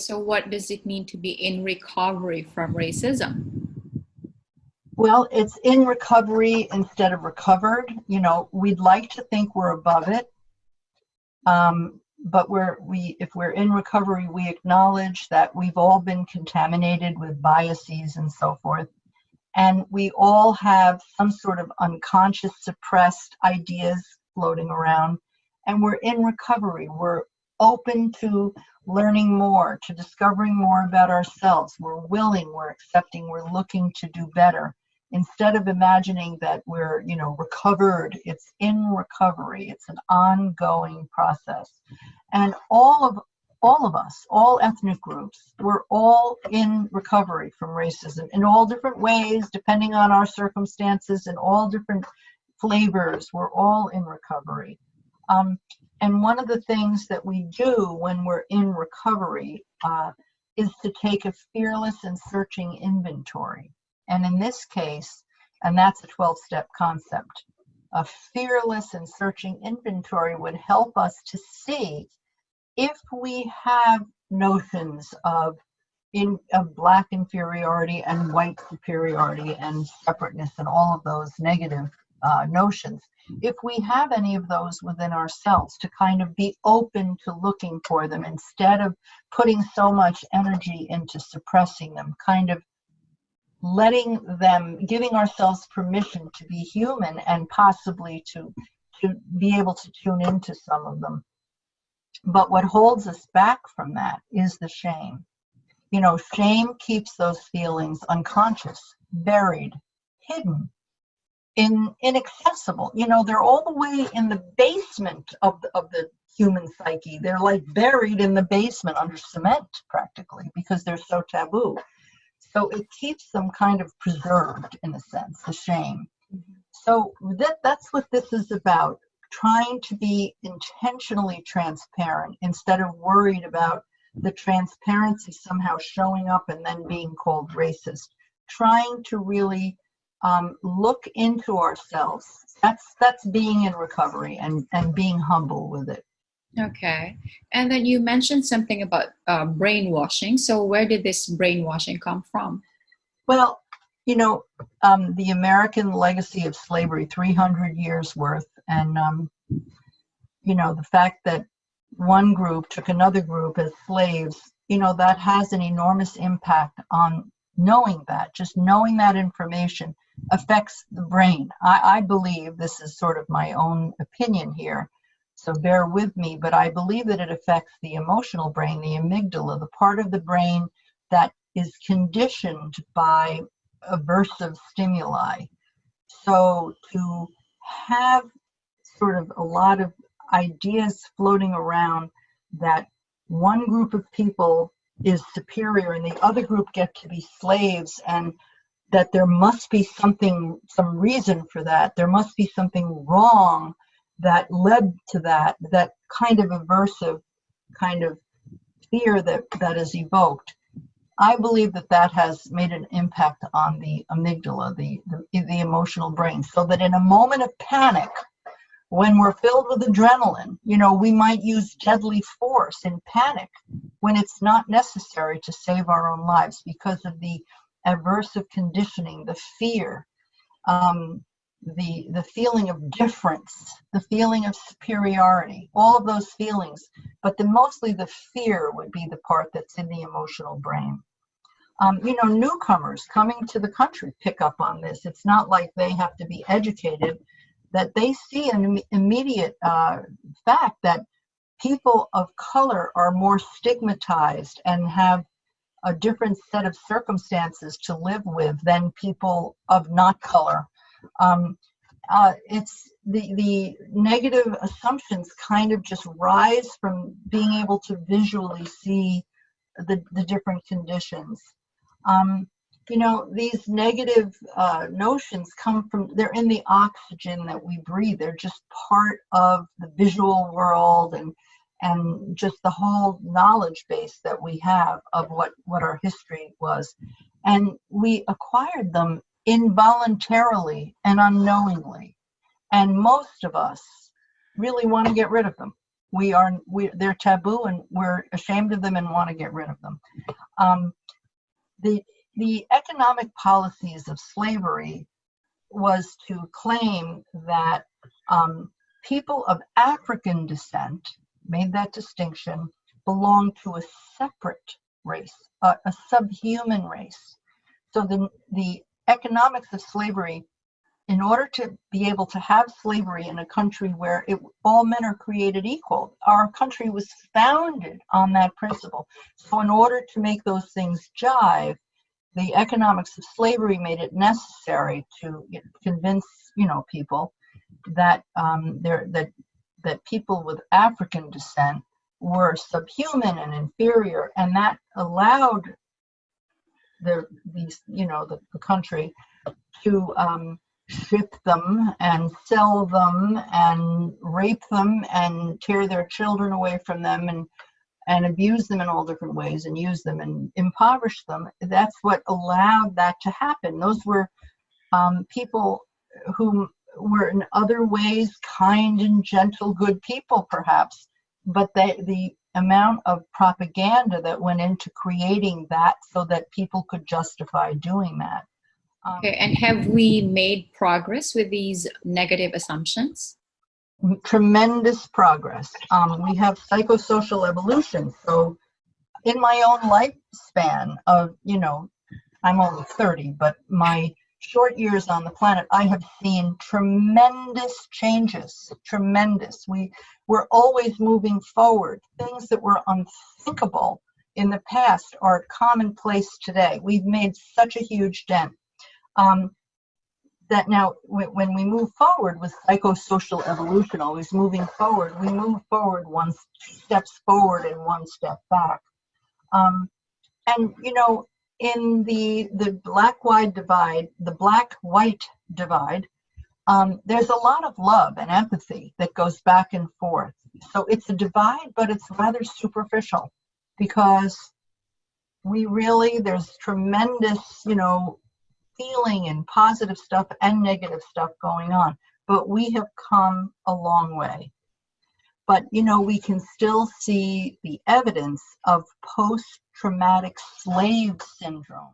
So what does it mean to be in recovery from racism? Well, it's in recovery instead of recovered. We'd like to think we're above it. But if we're in recovery, we acknowledge that we've all been contaminated with biases and so forth. And we all have some sort of unconscious, suppressed ideas floating around. And we're in recovery. We're open to learning more, to discovering more about ourselves. We're willing, we're accepting, we're looking to do better. Instead of imagining that we're, recovered, it's in recovery. It's an ongoing process. And all of us, all ethnic groups, we're all in recovery from racism in all different ways, depending on our circumstances, and all different flavors. We're all in recovery. And one of the things that we do when we're in recovery is to take a fearless and searching inventory. And in this case, and that's a 12-step concept, a fearless and searching inventory would help us to see if we have notions of Black inferiority and white superiority and separateness and all of those negative notions. If we have any of those within ourselves, to kind of be open to looking for them instead of putting so much energy into suppressing them, kind of letting them, giving ourselves permission to be human and possibly to be able to tune into some of them. But what holds us back from that is the shame. Shame keeps those feelings unconscious, buried, hidden, inaccessible. They're all the way in the basement of the human psyche. They're like buried in the basement under cement practically because they're so taboo. So it keeps them kind of preserved in a sense, the shame. So that's what this is about, trying to be intentionally transparent instead of worried about the transparency somehow showing up and then being called racist. Trying to really look into ourselves. That's being in recovery and being humble with it. Okay. And then you mentioned something about brainwashing. So where did this brainwashing come from? Well, the American legacy of slavery, 300 years worth, and, the fact that one group took another group as slaves, that has an enormous impact on knowing that. Just knowing that information affects the brain. I believe, this is sort of my own opinion here, so bear with me, but I believe that it affects the emotional brain, the amygdala, the part of the brain that is conditioned by aversive stimuli. So to have sort of a lot of ideas floating around that one group of people is superior and the other group get to be slaves, and that there must be some reason for that, there must be something wrong that led to that kind of aversive kind of fear that is evoked. I believe that has made an impact on the amygdala, the emotional brain, so that in a moment of panic, when we're filled with adrenaline, we might use deadly force in panic when it's not necessary to save our own lives because of the aversive conditioning, the fear, the feeling of difference, the feeling of superiority, all of those feelings, but mostly the fear would be the part that's in the emotional brain. Newcomers coming to the country pick up on this. It's not like they have to be educated, that they see an immediate fact that people of color are more stigmatized and have a different set of circumstances to live with than people of not color. It's the negative assumptions kind of just rise from being able to visually see the different conditions. These negative notions come from, they're in the oxygen that we breathe. They're just part of the visual world and just the whole knowledge base that we have of what our history was. And we acquired them involuntarily and unknowingly. And most of us really want to get rid of them. they're taboo, and we're ashamed of them and want to get rid of them. The economic policies of slavery was to claim that people of African descent, made that distinction, belonged to a separate race, a subhuman race. So the economics of slavery, in order to be able to have slavery in a country where all men are created equal, our country was founded on that principle. So in order to make those things jive, the economics of slavery made it necessary to convince people that that people with African descent were subhuman and inferior, and that allowed the country to ship them and sell them and rape them and tear their children away from them and abuse them in all different ways and use them and impoverish them. That's what allowed that to happen. Those were people who were in other ways kind and gentle, good people perhaps, but the amount of propaganda that went into creating that so that people could justify doing that. Okay, and have we made progress with these negative assumptions? Tremendous progress. We have psychosocial evolution. So in my own lifespan of, I'm only 30, but my short years on the planet, I have seen tremendous changes, tremendous. We're always moving forward. Things that were unthinkable in the past are commonplace today. We've made such a huge dent. That now, when we move forward with psychosocial evolution, always moving forward, we move forward 2 steps forward and 1 step back. And in the black-white divide, there's a lot of love and empathy that goes back and forth. So it's a divide, but it's rather superficial because there's tremendous, feeling and positive stuff and negative stuff going on, but we have come a long way. But we can still see the evidence of post-traumatic slave syndrome